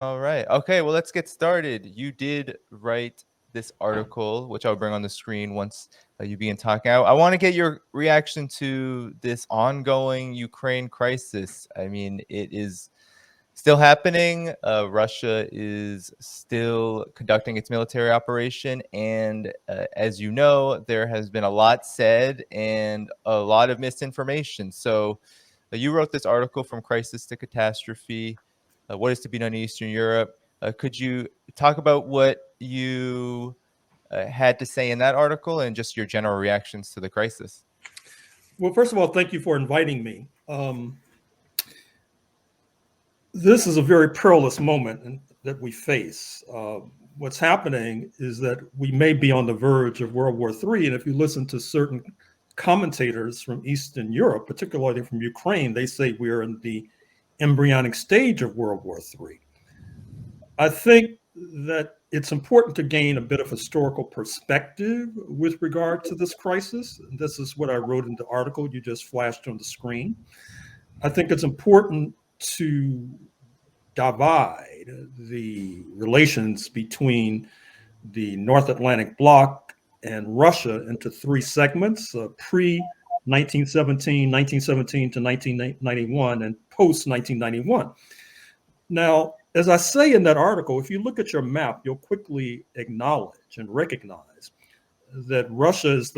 All right. Okay, well, let's get started. You did write this article, which I'll bring on the screen once you begin talking. I want to get your reaction to this ongoing Ukraine crisis. I mean, it is still happening. Russia is still conducting its military operation. And as you know, there has been a lot said and a lot of misinformation. So you wrote this article, From Crisis to Catastrophe, What is to be done in Eastern Europe. Could you talk about what you had to say in that article and just your general reactions to the crisis? Well, first of all, thank you for inviting me. This is a very perilous moment that we face. What's happening is that we may be on the verge of World War III. And if you listen to certain commentators from Eastern Europe, particularly from Ukraine, they say we're in the embryonic stage of World War III. I think that it's important to gain a bit of historical perspective with regard to this crisis. This is what I wrote in the article you just flashed on the screen. I think it's important to divide the relations between the North Atlantic Bloc and Russia into three segments, pre 1917 to 1991, and post 1991. Now, as I say in that article, if you look at your map, you'll quickly acknowledge and recognize that Russia is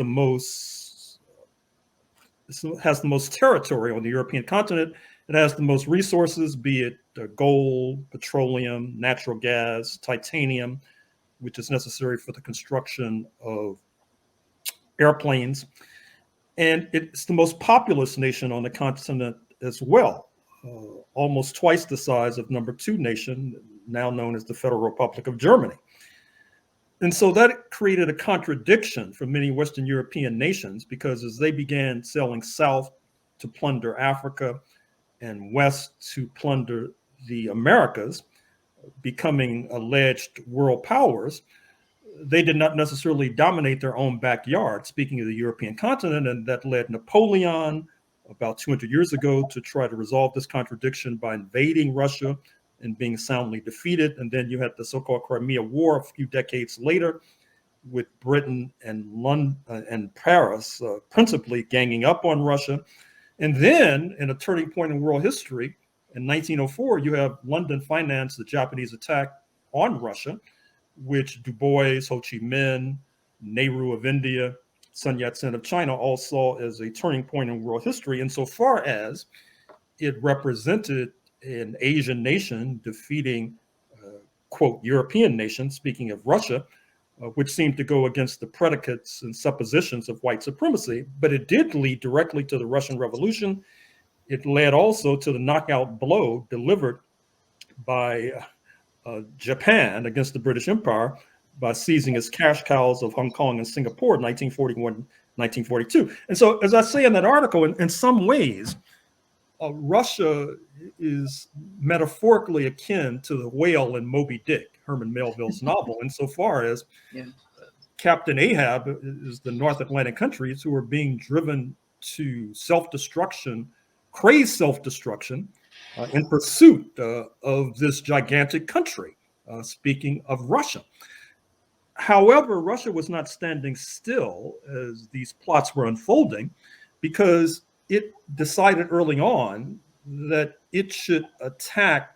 has the most territory on the European continent. It has the most resources, be it gold, petroleum, natural gas, titanium, which is necessary for the construction of airplanes. And it's the most populous nation on the continent as well, almost twice the size of number two nation, now known as the Federal Republic of Germany. And so that created a contradiction for many Western European nations, because as they began sailing south to plunder Africa and west to plunder the Americas, becoming alleged world powers, they did not necessarily dominate their own backyard, speaking of the European continent. And that led Napoleon about 200 years ago to try to resolve this contradiction by invading Russia and being soundly defeated. And then you had the so-called Crimea War a few decades later, with Britain and London and Paris principally ganging up on Russia. And then, in a turning point in world history, in 1904, you have London finance the Japanese attack on Russia, which Du Bois, Ho Chi Minh, Nehru of India, Sun Yat-sen of China all saw as a turning point in world history, insofar as it represented an Asian nation defeating, quote, European nations, speaking of Russia, which seemed to go against the predicates and suppositions of white supremacy. But it did lead directly to the Russian Revolution. It led also to the knockout blow delivered by Japan against the British Empire by seizing its cash cows of Hong Kong and Singapore in 1941, 1942. And so, as I say in that article, in some ways, Russia is metaphorically akin to the whale in Moby Dick, Herman Melville's novel, insofar as Captain Ahab is the North Atlantic countries who are being driven to self-destruction, crazed self-destruction, in pursuit of this gigantic country, speaking of Russia. However, Russia was not standing still as these plots were unfolding, because it decided early on that it should attack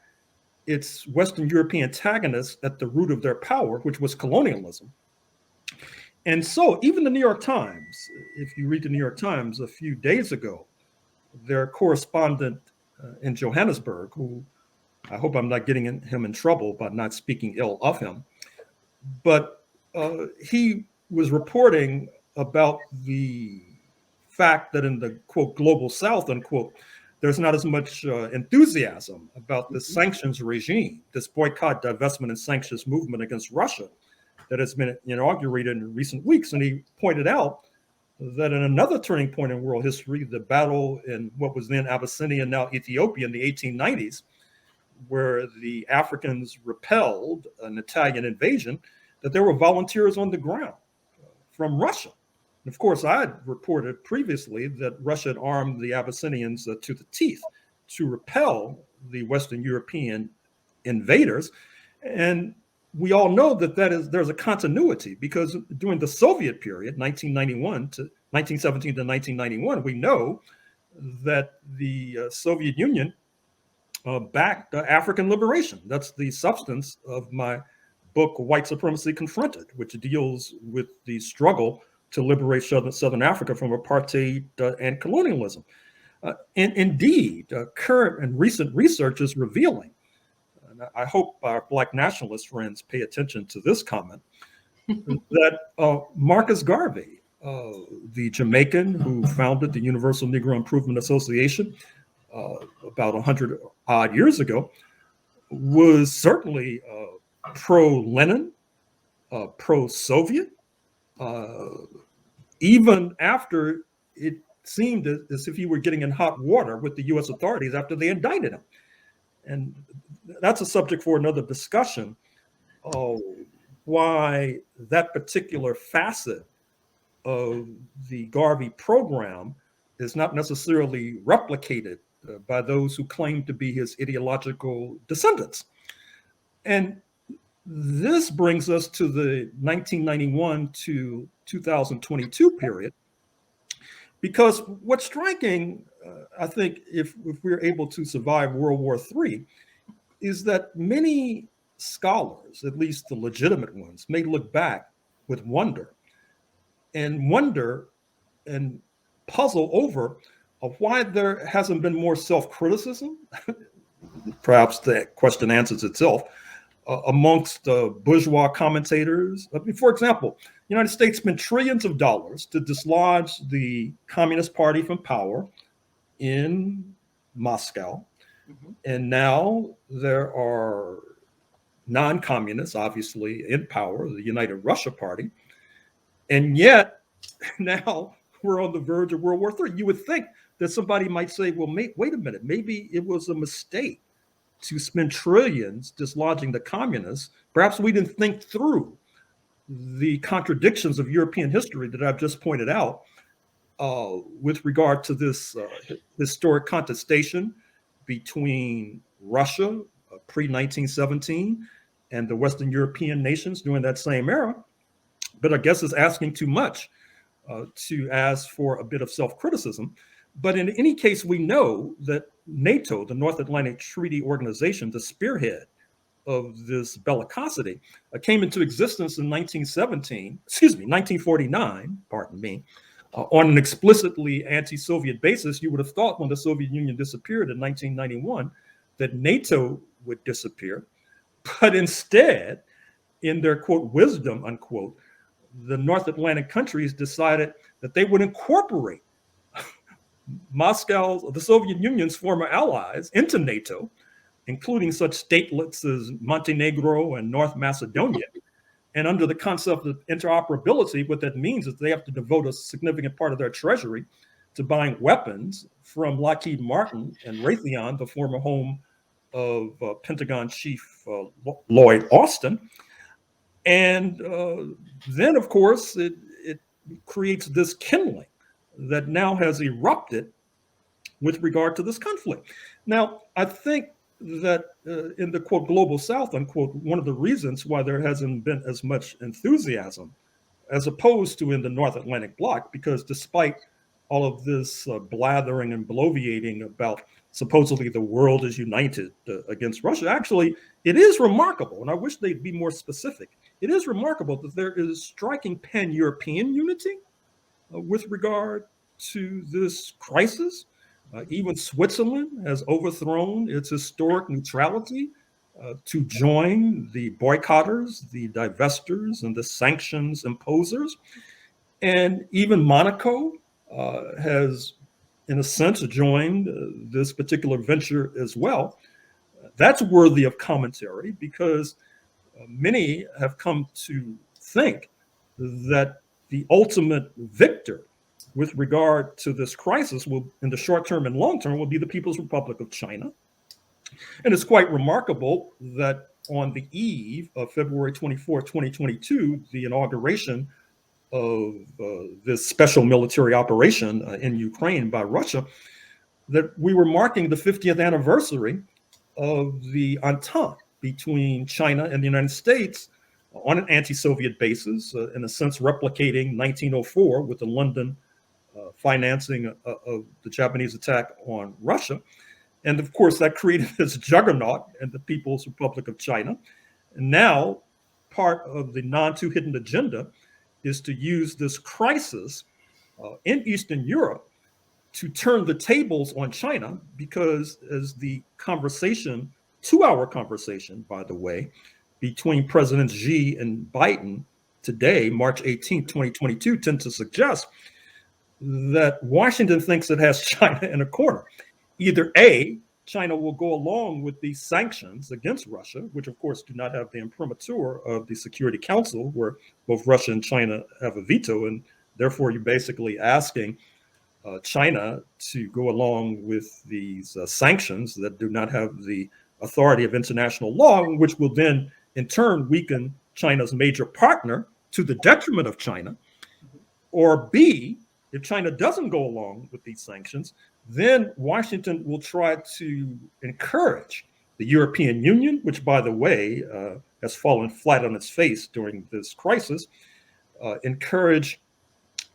its Western European antagonists at the root of their power, which was colonialism. And so even the New York Times, if you read the New York Times a few days ago, their correspondent in Johannesburg, who I hope I'm not getting him in trouble by not speaking ill of him, but he was reporting about the fact that in the, quote, global South, unquote, there's not as much enthusiasm about this sanctions regime, this boycott, divestment, and sanctions movement against Russia that has been inaugurated in recent weeks. And he pointed out that in another turning point in world history, the battle in what was then Abyssinia, now Ethiopia, in the 1890s, where the Africans repelled an Italian invasion, that there were volunteers on the ground from Russia. And of course, I had reported previously that Russia had armed the Abyssinians to the teeth to repel the Western European invaders. And we all know that there's a continuity, because during the Soviet period, 1917 to 1991, we know that the Soviet Union backed African liberation. That's the substance of my book, White Supremacy Confronted, which deals with the struggle to liberate Southern Africa from apartheid and colonialism. And indeed, current and recent research is revealing, and I hope our Black nationalist friends pay attention to this comment, that Marcus Garvey, the Jamaican who founded the Universal Negro Improvement Association about 100 odd years ago, was certainly pro-Lenin, pro-Soviet, even after it seemed as if he were getting in hot water with the U.S. authorities after they indicted him. And that's a subject for another discussion, why that particular facet of the Garvey program is not necessarily replicated by those who claim to be his ideological descendants. And this brings us to the 1991 to 2022 period, because what's striking, I think, if we're able to survive World War III, is that many scholars, at least the legitimate ones, may look back with wonder and puzzle over why there hasn't been more self-criticism. Perhaps the question answers itself amongst bourgeois commentators. For example, the United States spent trillions of dollars to dislodge the Communist Party from power in Moscow. Mm-hmm. And now there are non-communists, obviously, in power, the United Russia Party. And yet, now we're on the verge of World War III. You would think that somebody might say, well, wait a minute, maybe it was a mistake to spend trillions dislodging the communists. Perhaps we didn't think through the contradictions of European history that I've just pointed out with regard to this historic contestation between Russia pre-1917 and the Western European nations during that same era. But I guess it's asking too much to ask for a bit of self-criticism. But in any case, we know that NATO, the North Atlantic Treaty Organization, the spearhead of this bellicosity, came into existence in 1949, pardon me, on an explicitly anti-Soviet basis. You would have thought when the Soviet Union disappeared in 1991 that NATO would disappear. But instead, in their, quote, wisdom, unquote, the North Atlantic countries decided that they would incorporate the Soviet Union's former allies into NATO, including such statelets as Montenegro and North Macedonia. And under the concept of interoperability, what that means is they have to devote a significant part of their treasury to buying weapons from Lockheed Martin and Raytheon, the former home of Pentagon Chief Lloyd Austin. And then, of course, it creates this kindling that now has erupted with regard to this conflict. Now, I think that in the, quote, global South, unquote, one of the reasons why there hasn't been as much enthusiasm as opposed to in the North Atlantic bloc, because despite all of this blathering and bloviating about supposedly the world is united against Russia, actually, it is remarkable, and I wish they'd be more specific. It is remarkable that there is striking pan-European unity with regard to this crisis. Even Switzerland has overthrown its historic neutrality to join the boycotters, the divestors, and the sanctions imposers. And even Monaco has, in a sense, joined this particular venture as well. That's worthy of commentary because many have come to think that the ultimate victor with regard to this crisis will, in the short term and long term, will be the People's Republic of China. And it's quite remarkable that on the eve of February 24, 2022, the inauguration of this special military operation in Ukraine by Russia, that we were marking the 50th anniversary of the Entente, between China and the United States on an anti-Soviet basis, in a sense replicating 1904 with the London financing of the Japanese attack on Russia. And of course, that created this juggernaut in the People's Republic of China. And now, part of the non-too hidden agenda is to use this crisis in Eastern Europe to turn the tables on China, because as the conversation, 2-hour conversation, by the way, between Presidents Xi and Biden today, March 18, 2022, tend to suggest that Washington thinks it has China in a corner. Either A, China will go along with these sanctions against Russia, which of course do not have the imprimatur of the Security Council, where both Russia and China have a veto, and therefore you're basically asking China to go along with these sanctions that do not have the authority of international law, which will then in turn weaken China's major partner to the detriment of China. Or B, if China doesn't go along with these sanctions, then Washington will try to encourage the European Union, which, by the way, has fallen flat on its face during this crisis, encourage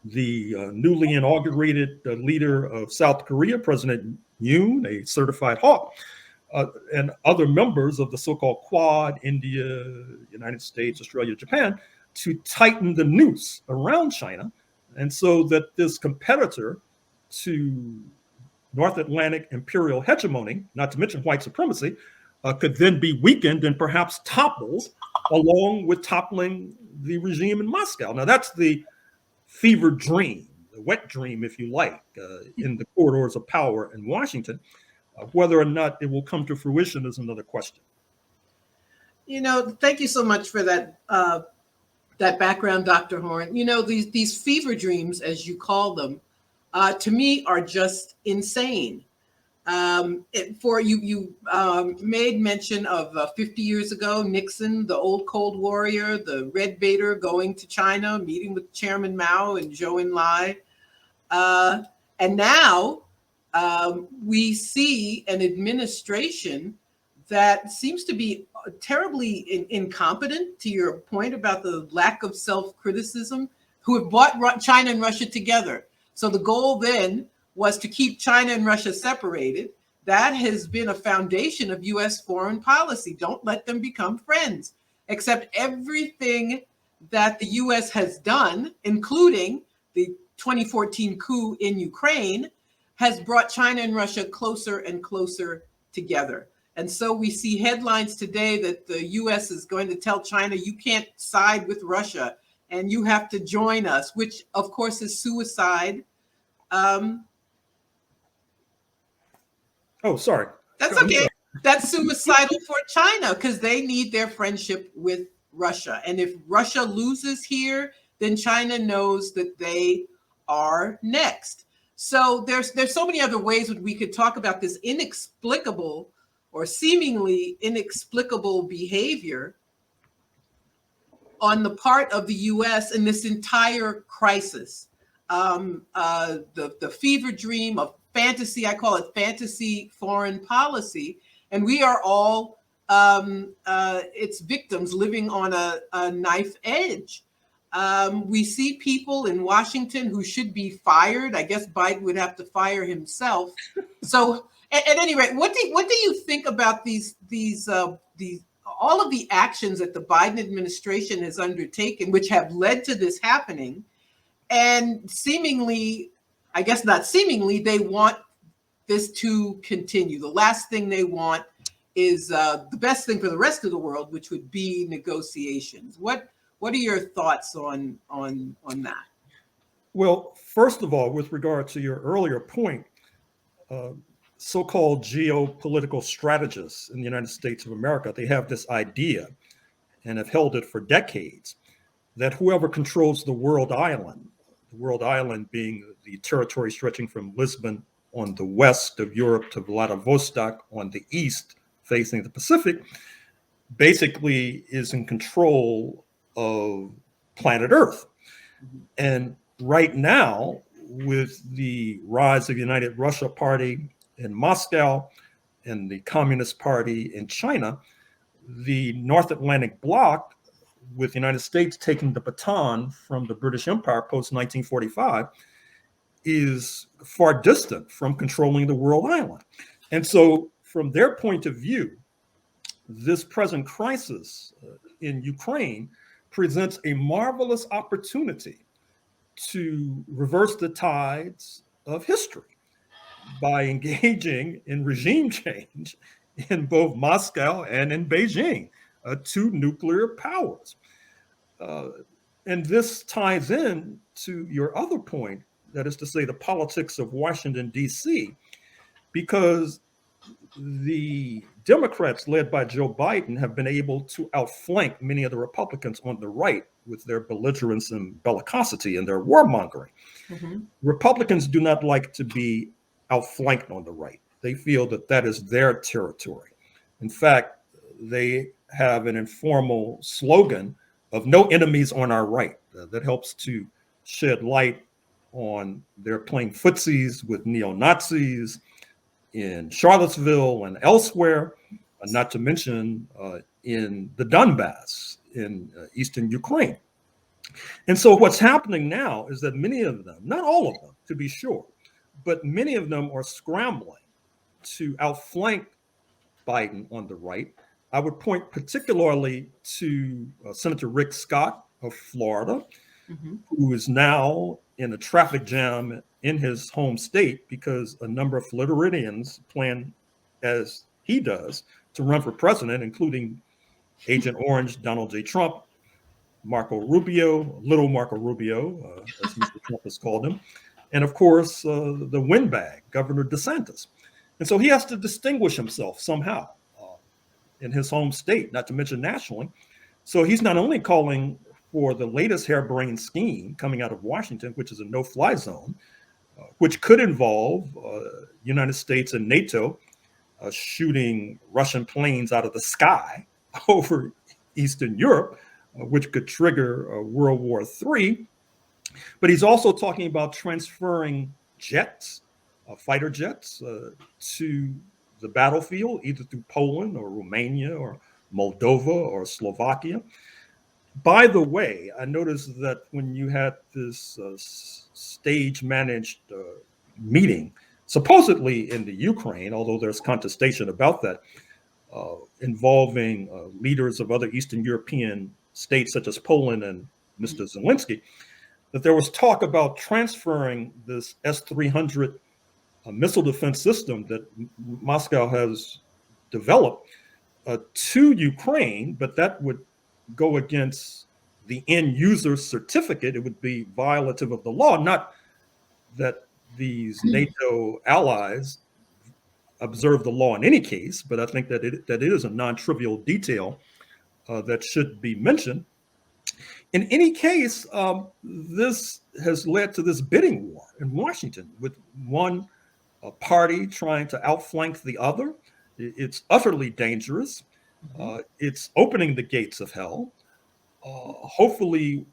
the newly inaugurated leader of South Korea, President Yoon, a certified hawk, and other members of the so-called Quad, India, United States, Australia, Japan, to tighten the noose around China, and so that this competitor to North Atlantic imperial hegemony, not to mention white supremacy, could then be weakened and perhaps toppled, along with toppling the regime in Moscow. Now, that's the fever dream, the wet dream, if you like, in the corridors of power in Washington. Whether or not it will come to fruition is another question. Thank you so much for that that background, Dr. Horne. These fever dreams, as you call them, to me are just insane. You made mention of 50 years ago, Nixon, the old Cold Warrior, the Red Baiter, going to China, meeting with Chairman Mao and Zhou Enlai. And now we see an administration that seems to be terribly incompetent, to your point about the lack of self-criticism, who have brought China and Russia together. So the goal then was to keep China and Russia separated. That has been a foundation of U.S. foreign policy. Don't let them become friends. Except everything that the U.S. has done, including the 2014 coup in Ukraine, has brought China and Russia closer and closer together. And so we see headlines today that the U.S. is going to tell China, you can't side with Russia and you have to join us, which of course is suicide. Oh, sorry. That's okay. That's suicidal for China because they need their friendship with Russia. And if Russia loses here, then China knows that they are next. So there's so many other ways that we could talk about this inexplicable or seemingly inexplicable behavior on the part of the U.S. in this entire crisis. The fever dream of fantasy, I call it fantasy foreign policy, and we are all its victims living on a knife edge. We see people in Washington who should be fired. I guess Biden would have to fire himself. So, at any rate, what do you think about these all of the actions that the Biden administration has undertaken, which have led to this happening? And seemingly, I guess not seemingly, they want this to continue. The last thing they want is the best thing for the rest of the world, which would be negotiations. What are your thoughts on that? Well, first of all, with regard to your earlier point, so-called geopolitical strategists in the United States of America, they have this idea and have held it for decades that whoever controls the world island being the territory stretching from Lisbon on the west of Europe to Vladivostok on the east facing the Pacific, basically is in control of planet Earth. And right now, with the rise of the United Russia Party in Moscow and the Communist Party in China, the North Atlantic bloc, with the United States taking the baton from the British Empire post 1945, is far distant from controlling the world island. And so, from their point of view, this present crisis in Ukraine presents a marvelous opportunity to reverse the tides of history by engaging in regime change in both Moscow and in Beijing, two nuclear powers. And this ties in to your other point, that is to say, the politics of Washington, D.C., because the Democrats led by Joe Biden have been able to outflank many of the Republicans on the right with their belligerence and bellicosity and their warmongering. Mm-hmm. Republicans do not like to be outflanked on the right. They feel that that is their territory. In fact, they have an informal slogan of no enemies on our right that helps to shed light on their playing footsies with neo-Nazis in Charlottesville and elsewhere, not to mention in the Donbass in eastern Ukraine. And so what's happening now is that many of them, not all of them to be sure, but many of them are scrambling to outflank Biden on the right. I would point particularly to Senator Rick Scott of Florida, Mm-hmm. who is now in a traffic jam in his home state because a number of Floridians plan, as he does, to run for president, including Agent Orange, Donald J. Trump, Marco Rubio, little Marco Rubio, as Mr. Trump has called him, and of course, the windbag, Governor DeSantis. And so he has to distinguish himself somehow in his home state, not to mention nationally. So he's not only calling for the latest harebrained scheme coming out of Washington, which is a no-fly zone, which could involve United States and NATO shooting Russian planes out of the sky over Eastern Europe, which could trigger World War III. But he's also talking about transferring jets, fighter jets, to the battlefield, either through Poland or Romania or Moldova or Slovakia. By the way, I noticed that when you had this stage-managed meeting, supposedly in the Ukraine, although there's contestation about that, involving leaders of other Eastern European states such as Poland and Mr. Zelensky, that there was talk about transferring this S-300 missile defense system that Moscow has developed to Ukraine, but that would go against the end user certificate. It would be violative of the law. Not that these NATO allies observe the law in any case, but I think that it is a non-trivial detail that should be mentioned. In any case, this has led to this bidding war in Washington with one party trying to outflank the other. It's utterly dangerous. It's opening the gates of hell. Hopefully,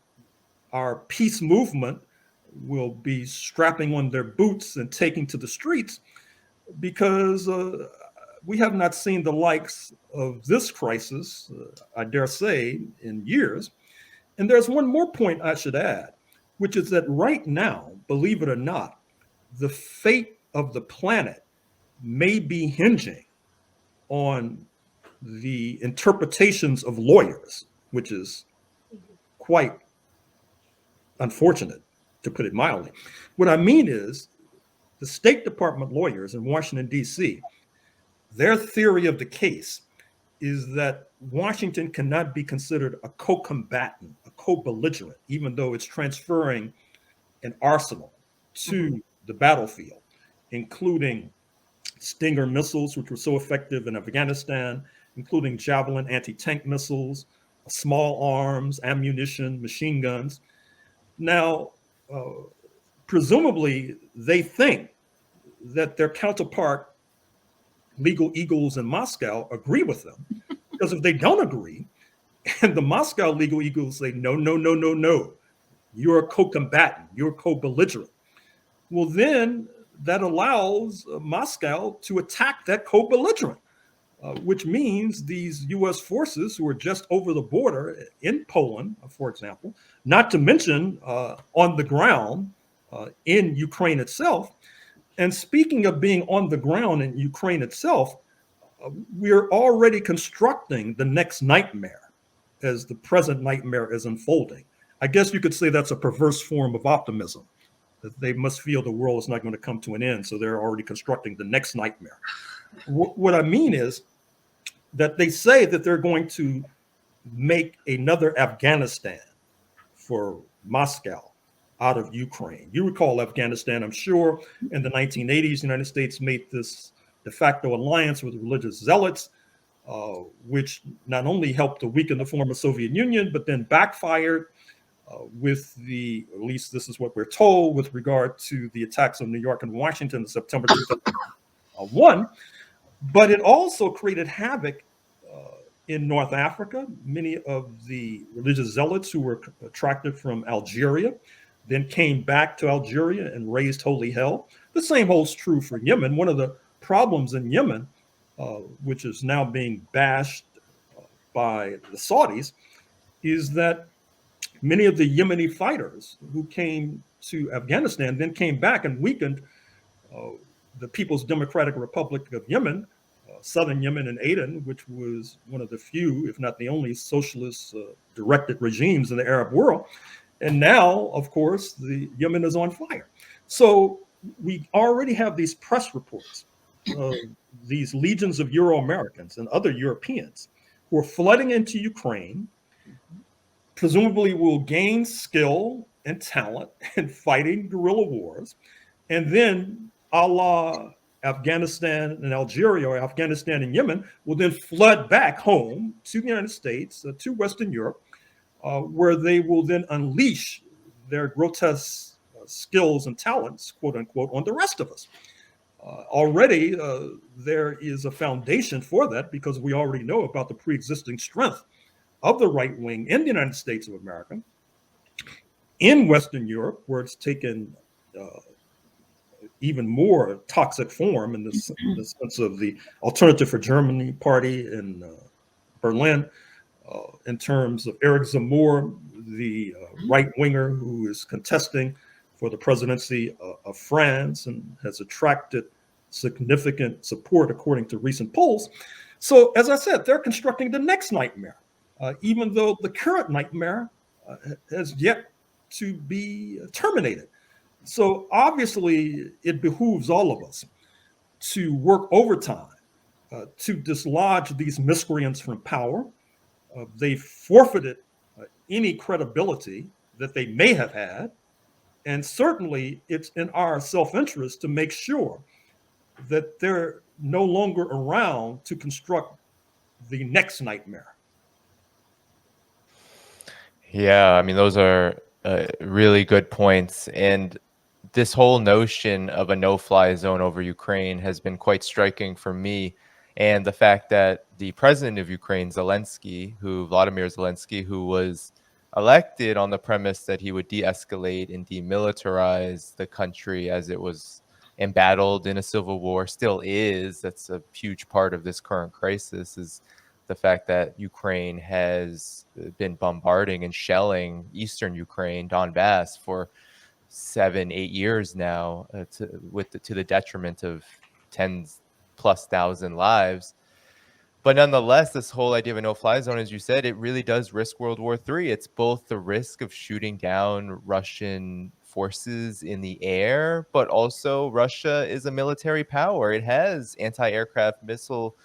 our peace movement will be strapping on their boots and taking to the streets, because we have not seen the likes of this crisis, I dare say, in years. And there's one more point I should add, which is that right now, believe it or not, the fate of the planet may be hinging on the interpretations of lawyers, which is quite unfortunate, to put it mildly. What I mean is the State Department lawyers in Washington, D.C., their theory of the case is that Washington cannot be considered a co-combatant, a co-belligerent, even though it's transferring an arsenal to the battlefield, including Stinger missiles, which were so effective in Afghanistan, including Javelin anti-tank missiles, small arms, ammunition, machine guns. Now, presumably, they think that their counterpart, legal eagles in Moscow, agree with them. Because if they don't agree, and the Moscow legal eagles say, no, no, no, no, no, you're a co-combatant, you're a co-belligerent, well, then that allows Moscow to attack that co-belligerent. which means these U.S. forces who are just over the border in Poland, for example, not to mention on the ground in Ukraine itself. And speaking of being on the ground in Ukraine itself, we're already constructing the next nightmare as the present nightmare is unfolding. I guess you could say that's a perverse form of optimism, that they must feel the world is not going to come to an end, so they're already constructing the next nightmare. What I mean is that they say that they're going to make another Afghanistan for Moscow out of Ukraine. You recall Afghanistan, I'm sure, in the 1980s, the United States made this de facto alliance with religious zealots, which not only helped to weaken the former Soviet Union, but then backfired with at least this is what we're told, with regard to the attacks on New York and Washington in September 2001. But it also created havoc in North Africa. Many of the religious zealots who were attracted from Algeria then came back to Algeria and raised holy hell. The same holds true for Yemen. One of the problems in Yemen, which is now being bashed by the Saudis, is that many of the Yemeni fighters who came to Afghanistan then came back and weakened the People's Democratic Republic of Yemen, southern Yemen and Aden, which was one of the few, if not the only, socialist directed regimes in the Arab world. And now, of course, the Yemen is on fire. So we already have these press reports, these legions of Euro-Americans and other Europeans who are flooding into Ukraine, presumably will gain skill and talent in fighting guerrilla wars, and then a la Afghanistan and Algeria, or Afghanistan and Yemen, will then flood back home to the United States, to Western Europe, where they will then unleash their grotesque skills and talents, quote unquote, on the rest of us. Already, there is a foundation for that because we already know about the pre-existing strength of the right wing in the United States of America, in Western Europe, where it's taken even more toxic form in the sense of the Alternative for Germany party in Berlin, in terms of Eric Zemmour, the right winger who is contesting for the presidency of France and has attracted significant support according to recent polls. So, as I said, they're constructing the next nightmare, even though the current nightmare has yet to be terminated. So obviously, it behooves all of us to work overtime to dislodge these miscreants from power. They forfeited any credibility that they may have had. And certainly, it's in our self-interest to make sure that they're no longer around to construct the next nightmare. Yeah, I mean, those are really good points. And this whole notion of a no-fly zone over Ukraine has been quite striking for me. And the fact that the president of Ukraine, Vladimir Zelensky, who was elected on the premise that he would de-escalate and demilitarize the country as it was embattled in a civil war, still is. That's a huge part of this current crisis, is the fact that Ukraine has been bombarding and shelling eastern Ukraine, Donbass, for 7-8 years now, to the detriment of tens plus thousand lives. But nonetheless, this whole idea of a no-fly zone, as you said, it really does risk World War III. It's both the risk of shooting down Russian forces in the air, but also Russia is a military power. It has anti-aircraft missile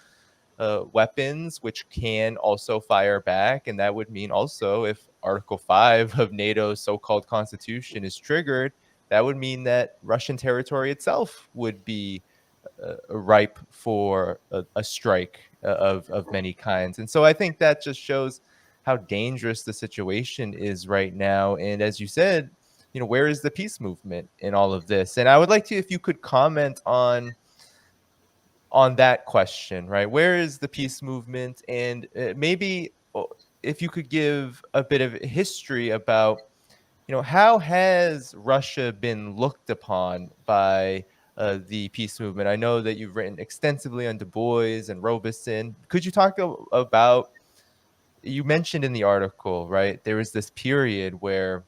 weapons, which can also fire back. And that would mean also, if Article 5 of NATO's so-called constitution is triggered, that would mean that Russian territory itself would be ripe for a strike of many kinds. And so I think that just shows how dangerous the situation is right now. And as you said, where is the peace movement in all of this? And I would like to, if you could comment on that question, right? Where is the peace movement? And maybe if you could give a bit of history about, how has Russia been looked upon by the peace movement. I know that you've written extensively on Du Bois and Robeson. Could you talk about, you mentioned in the article, right, there was this period where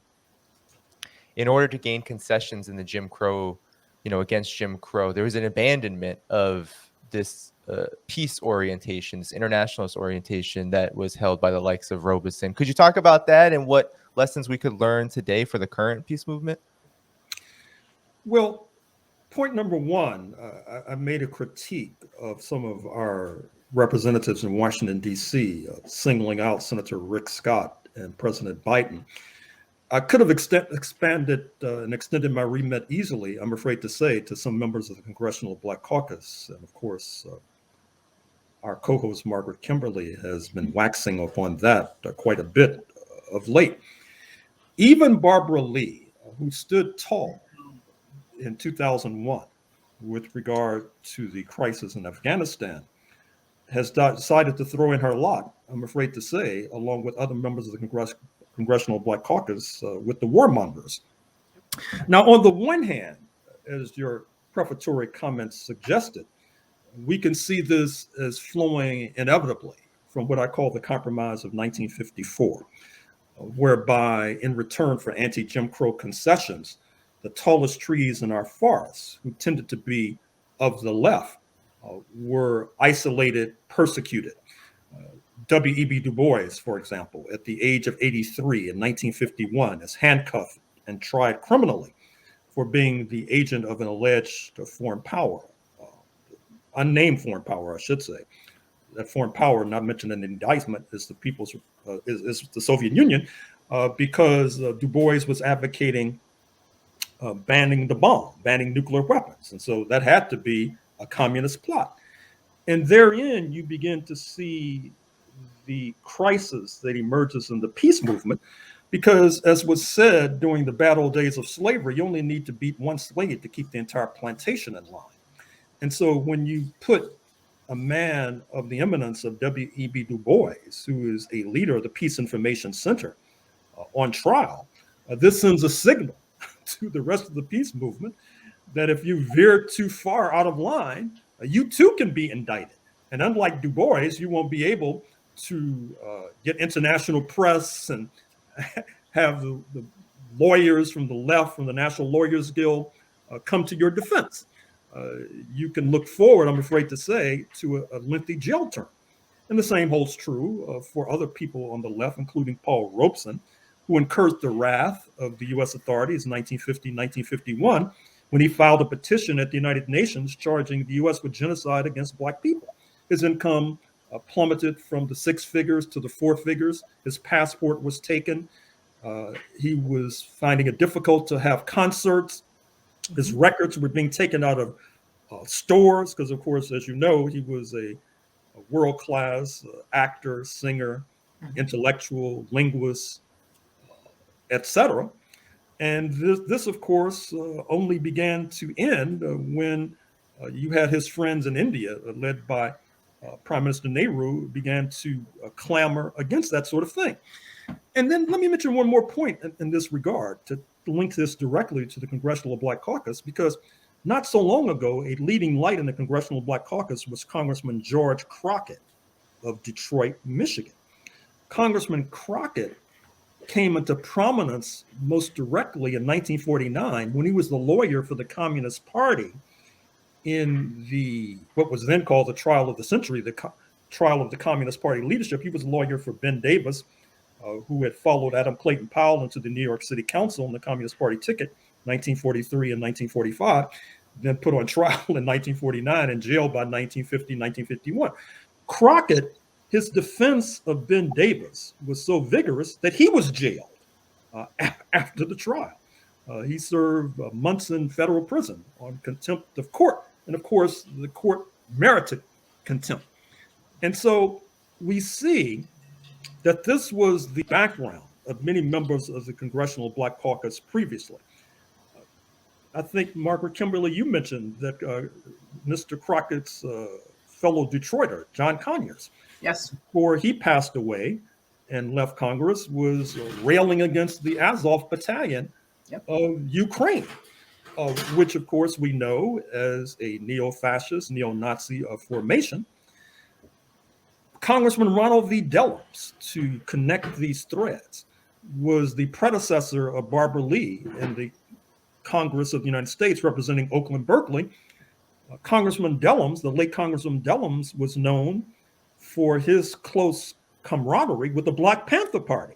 in order to gain concessions in the Jim Crow, against Jim Crow, there was an abandonment of this peace orientation, this internationalist orientation that was held by the likes of Robeson. Could you talk about that and what lessons we could learn today for the current peace movement? Well, point number one, I made a critique of some of our representatives in Washington, D.C., singling out Senator Rick Scott and President Biden. I could have expanded and extended my remit easily, I'm afraid to say, to some members of the Congressional Black Caucus. And of course, our co-host Margaret Kimberly has been waxing upon that quite a bit of late. Even Barbara Lee, who stood tall in 2001 with regard to the crisis in Afghanistan, has decided to throw in her lot, I'm afraid to say, along with other members of the Congressional Black Caucus, with the warmongers. Now, on the one hand, as your prefatory comments suggested, we can see this as flowing inevitably from what I call the Compromise of 1954, whereby in return for anti-Jim Crow concessions, the tallest trees in our forests, who tended to be of the left, were isolated, persecuted. W.E.B. Du Bois, for example, at the age of 83 in 1951, is handcuffed and tried criminally for being the agent of an alleged foreign power, unnamed foreign power, I should say. That foreign power, not mentioned in the indictment, is the is the Soviet Union, because Du Bois was advocating banning the bomb, banning nuclear weapons, and so that had to be a communist plot. And therein, you begin to see the crisis that emerges in the peace movement, because as was said during the bad old days of slavery, you only need to beat one slave to keep the entire plantation in line. And so when you put a man of the eminence of W.E.B. Du Bois, who is a leader of the Peace Information Center, on trial, this sends a signal to the rest of the peace movement that if you veer too far out of line, you too can be indicted. And unlike Du Bois, you won't be able to get international press and have the lawyers from the left, from the National Lawyers Guild, come to your defense. You can look forward, I'm afraid to say, to a lengthy jail term. And the same holds true for other people on the left, including Paul Robeson, who incurred the wrath of the U.S. authorities in 1950, 1951, when he filed a petition at the United Nations charging the U.S. with genocide against Black people. His income plummeted from the 6 figures to the 4 figures. His passport was taken. He was finding it difficult to have concerts. His records were being taken out of stores because, of course, as you know, he was a world-class actor, singer, intellectual, linguist, etc. And this, of course, only began to end when you had his friends in India, led by Prime Minister Nehru, began to clamor against that sort of thing. And then let me mention one more point in this regard to link this directly to the Congressional Black Caucus, because not so long ago, a leading light in the Congressional Black Caucus was Congressman George Crockett of Detroit, Michigan. Congressman Crockett came into prominence most directly in 1949 when he was the lawyer for the Communist Party in what was then called the trial of the century, the trial of the Communist Party leadership. He was a lawyer for Ben Davis, who had followed Adam Clayton Powell into the New York City Council on the Communist Party ticket, 1943 and 1945, then put on trial in 1949 and jailed by 1950, 1951. Crockett, his defense of Ben Davis was so vigorous that he was jailed after the trial. He served months in federal prison on contempt of court. And of course, the court merited contempt. And so we see that this was the background of many members of the Congressional Black Caucus previously. I think, Margaret Kimberly, you mentioned that Mr. Crockett's fellow Detroiter, John Conyers, yes, before he passed away and left Congress, was railing against the Azov Battalion of Ukraine. which of course we know as a neo-fascist, neo-Nazi formation. Congressman Ronald V. Dellums, to connect these threads, was the predecessor of Barbara Lee in the Congress of the United States representing Oakland, Berkeley. Congressman Dellums, the late Congressman Dellums, was known for his close camaraderie with the Black Panther Party,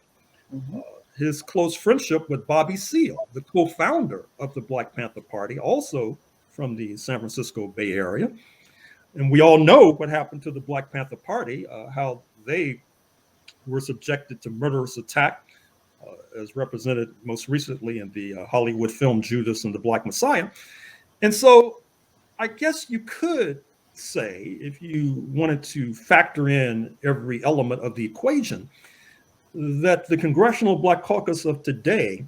his close friendship with Bobby Seale, the co-founder of the Black Panther Party, also from the San Francisco Bay Area. And we all know what happened to the Black Panther Party, how they were subjected to murderous attack, as represented most recently in the Hollywood film Judas and the Black Messiah. And so I guess you could say, if you wanted to factor in every element of the equation, that the Congressional Black Caucus of today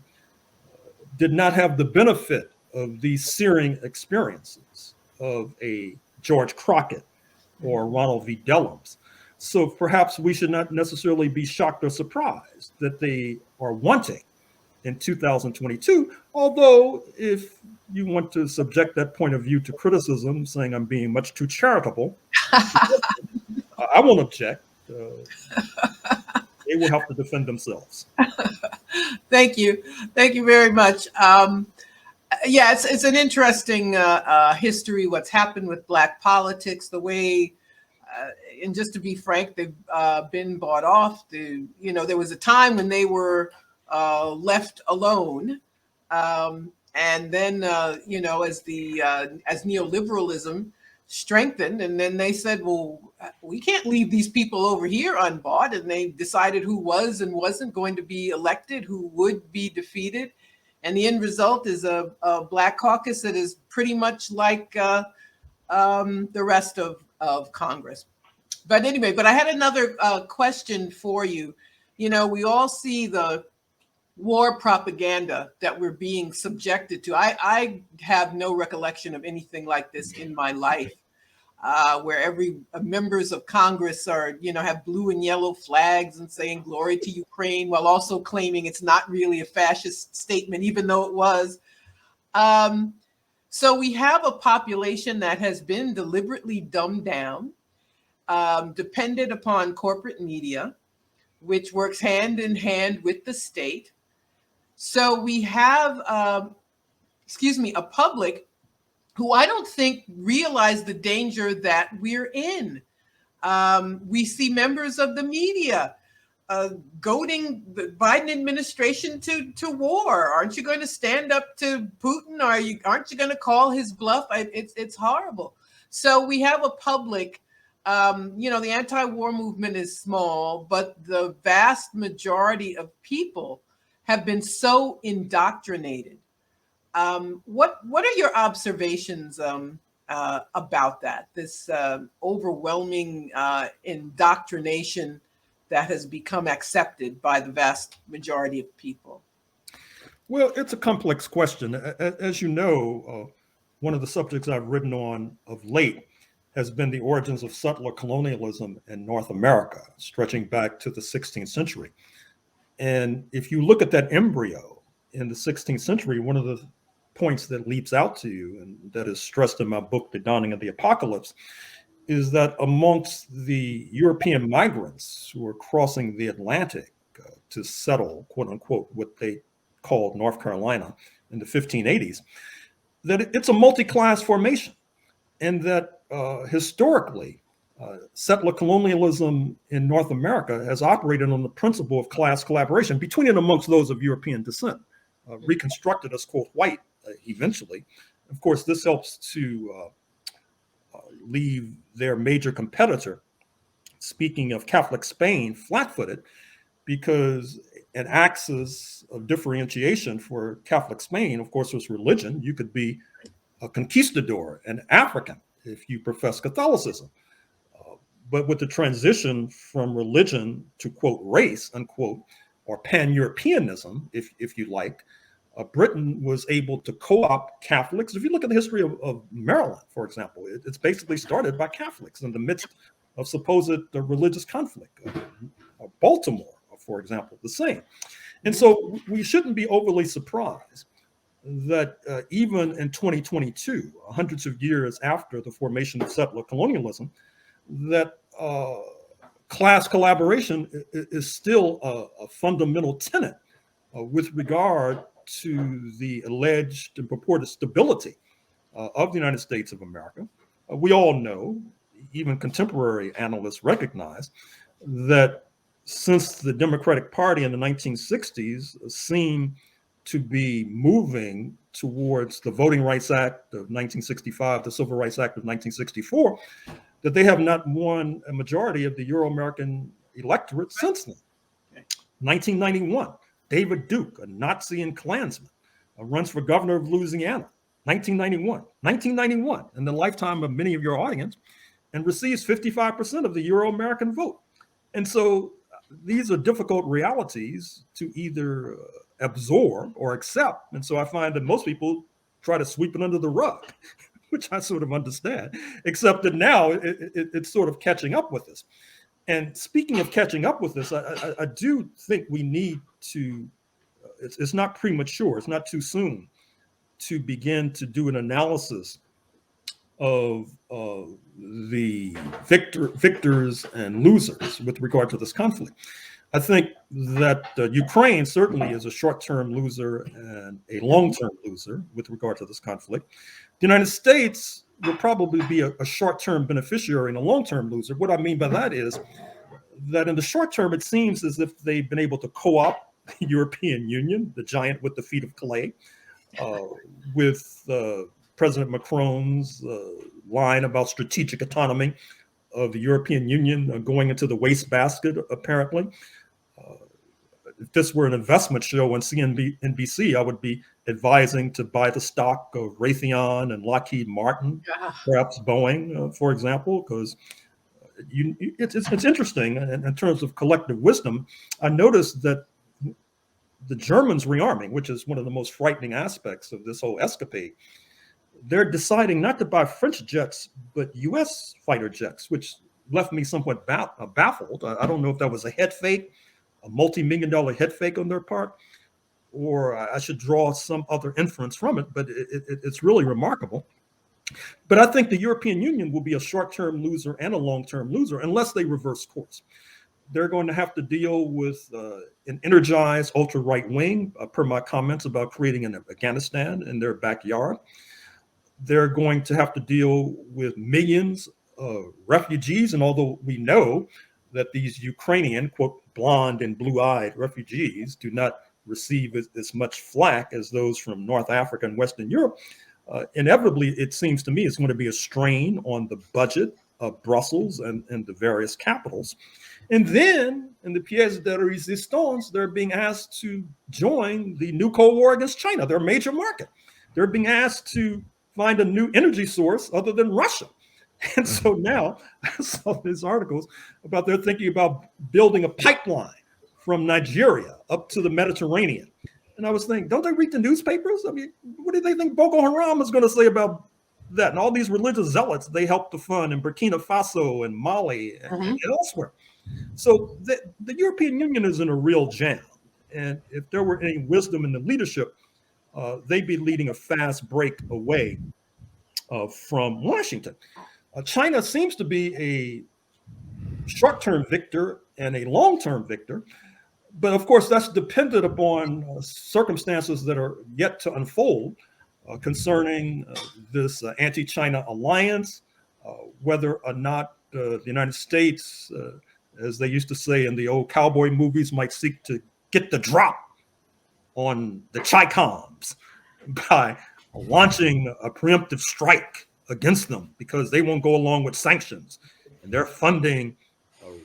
did not have the benefit of these searing experiences of a George Crockett or Ronald V. Dellums. So perhaps we should not necessarily be shocked or surprised that they are wanting in 2022. Although if you want to subject that point of view to criticism, saying I'm being much too charitable, I won't object. They will have to defend themselves. Thank you. Thank you very much. Yeah, it's an interesting history, what's happened with Black politics, the way, and just to be frank, they've been bought off. There was a time when they were left alone. And then, as neoliberalism strengthened, and then they said, well, we can't leave these people over here unbought. And they decided who was and wasn't going to be elected, who would be defeated. And the end result is a Black caucus that is pretty much like the rest of Congress. But anyway, I had another question for you. We all see the war propaganda that we're being subjected to. I have no recollection of anything like this in my life, where every members of Congress are, have blue and yellow flags and saying glory to Ukraine, while also claiming it's not really a fascist statement, even though it was. So we have a population that has been deliberately dumbed down, dependent upon corporate media, which works hand in hand with the state. So we have, a public who I don't think realize the danger that we're in. We see members of the media goading the Biden administration to war. Aren't you going to stand up to Putin? Aren't you going to call his bluff? It's horrible. So we have a public, the anti-war movement is small, but the vast majority of people have been so indoctrinated. What are your observations about that? This overwhelming indoctrination that has become accepted by the vast majority of people? Well, it's a complex question. As you know, one of the subjects I've written on of late has been the origins of settler colonialism in North America, stretching back to the 16th century. And if you look at that embryo in the 16th century, one of the points that leaps out to you, and that is stressed in my book, The Dawning of the Apocalypse, is that amongst the European migrants who were crossing the Atlantic to settle, quote unquote, what they called North Carolina in the 1580s, that it's a multi-class formation, and that historically, settler colonialism in North America has operated on the principle of class collaboration between and amongst those of European descent, reconstructed as, quote, white eventually. Of course, this helps to leave their major competitor, speaking of Catholic Spain, flat-footed, because an axis of differentiation for Catholic Spain, of course, was religion. You could be a conquistador, an African, if you profess Catholicism. But with the transition from religion to, quote, race, unquote, or pan-Europeanism, if you like, Britain was able to co-opt Catholics. If you look at the history of Maryland, for example, it's basically started by Catholics in the midst of supposed religious conflict. Baltimore, for example, the same. And so we shouldn't be overly surprised that even in 2022, hundreds of years after the formation of settler colonialism, that class collaboration is still a fundamental tenet with regard to the alleged and purported stability of the United States of America. We all know, even contemporary analysts recognize, that since the Democratic Party in the 1960s seemed to be moving towards the Voting Rights Act of 1965, the Civil Rights Act of 1964, that they have not won a majority of the Euro-American electorate since then. 1991, David Duke, a Nazi and Klansman, runs for governor of Louisiana. 1991, in the lifetime of many of your audience, and receives 55% of the Euro-American vote. And so these are difficult realities to either absorb or accept. And so I find that most people try to sweep it under the rug, which I sort of understand, except that now it's sort of catching up with us. And speaking of catching up with us, I do think we need to, it's not premature, it's not too soon to begin to do an analysis of the victors and losers with regard to this conflict. I think that Ukraine certainly is a short-term loser and a long-term loser with regard to this conflict. The United States will probably be a short-term beneficiary and a long-term loser. What I mean by that is that in the short term, it seems as if they've been able to co-opt the European Union, the giant with the feet of clay, with President Macron's line about strategic autonomy of the European Union going into the wastebasket, apparently. If this were an investment show on CNBC, I would be advising to buy the stock of Raytheon and Lockheed Martin, perhaps Boeing, for example, because it's interesting in terms of collective wisdom. I noticed that the Germans rearming, which is one of the most frightening aspects of this whole escapade, they're deciding not to buy French jets, but US fighter jets, which left me somewhat baffled. I don't know if that was a head fake, a multi-million-dollar head fake on their part, or I should draw some other inference from it, but it's really remarkable. But I think the European Union will be a short-term loser and a long-term loser unless they reverse course. They're going to have to deal with an energized ultra-right wing, per my comments about creating an Afghanistan in their backyard. They're going to have to deal with millions of refugees. And although we know that these Ukrainian, quote, blonde and blue-eyed refugees do not receive as much flack as those from North Africa and Western Europe, inevitably, it seems to me, it's going to be a strain on the budget of Brussels and the various capitals. And then in the pièce de résistance, they're being asked to join the new Cold War against China, their major market. They're being asked to find a new energy source other than Russia. And so now I saw these articles about they're thinking about building a pipeline from Nigeria up to the Mediterranean. And I was thinking, don't they read the newspapers? I mean, what do they think Boko Haram is going to say about that? And all these religious zealots they helped to fund in Burkina Faso and Mali and elsewhere. So the European Union is in a real jam. And if there were any wisdom in the leadership, they'd be leading a fast break away from Washington. China seems to be a short-term victor and a long-term victor. But of course, that's dependent upon circumstances that are yet to unfold concerning this anti-China alliance, whether or not the United States, as they used to say in the old cowboy movies, might seek to get the drop on the Chi-Coms by launching a preemptive strike against them because they won't go along with sanctions. And they're funding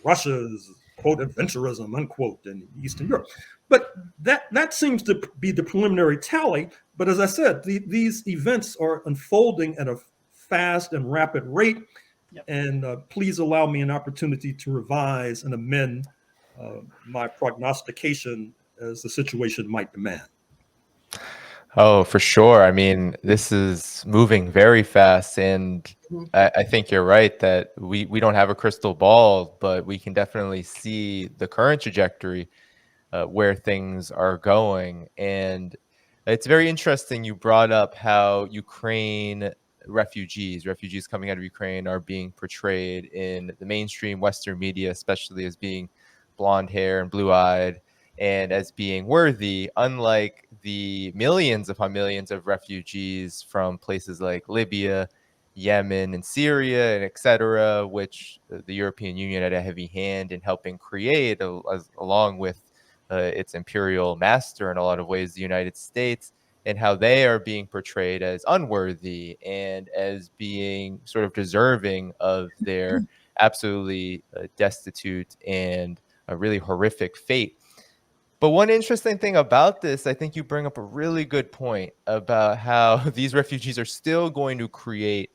Russia's, quote, adventurism, unquote, in Eastern Europe. But that seems to be the preliminary tally. But as I said, these events are unfolding at a fast and rapid rate. Yep. And please allow me an opportunity to revise and amend my prognostication as the situation might demand. Oh, for sure. I mean, this is moving very fast, and I think you're right that we don't have a crystal ball, but we can definitely see the current trajectory where things are going. And It's very interesting you brought up how Ukraine refugees coming out of Ukraine are being portrayed in the mainstream Western media, especially as being blonde hair and blue eyed and as being worthy, unlike the millions upon millions of refugees from places like Libya, Yemen, and Syria, and etc., which the European Union had a heavy hand in helping create, along with its imperial master in a lot of ways, the United States, and how they are being portrayed as unworthy and as being sort of deserving of their absolutely destitute and a really horrific fate. But one interesting thing about this, I think you bring up a really good point about how these refugees are still going to create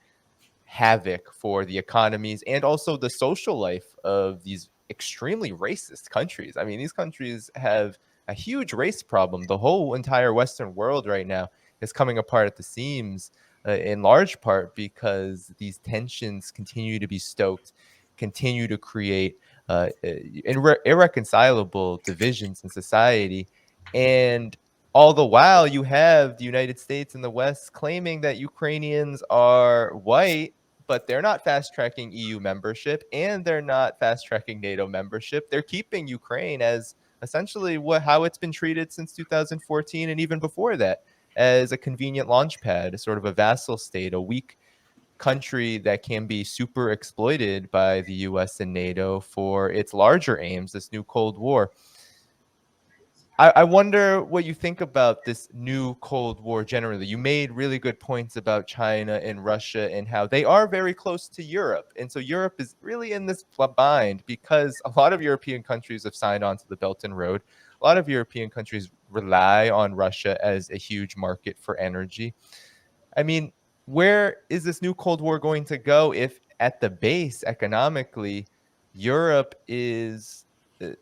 havoc for the economies and also the social life of these extremely racist countries. I mean, these countries have a huge race problem. The whole entire Western world right now is coming apart at the seams, in large part because these tensions continue to be stoked, continue to create irreconcilable divisions in society. And all the while, you have the United States and the West claiming that Ukrainians are white, but they're not fast tracking EU membership and they're not fast tracking NATO membership. They're keeping Ukraine as essentially how it's been treated since 2014 and even before that, as a convenient launch pad, a sort of a vassal state, a weak country that can be super exploited by the US and NATO for its larger aims, this new Cold War. I wonder what you think about this new Cold War generally. You made really good points about China and Russia and how they are very close to Europe. And so Europe is really in this bind because a lot of European countries have signed on to the Belt and Road. A lot of European countries rely on Russia as a huge market for energy. I mean, where is this new Cold War going to go if at the base economically, Europe is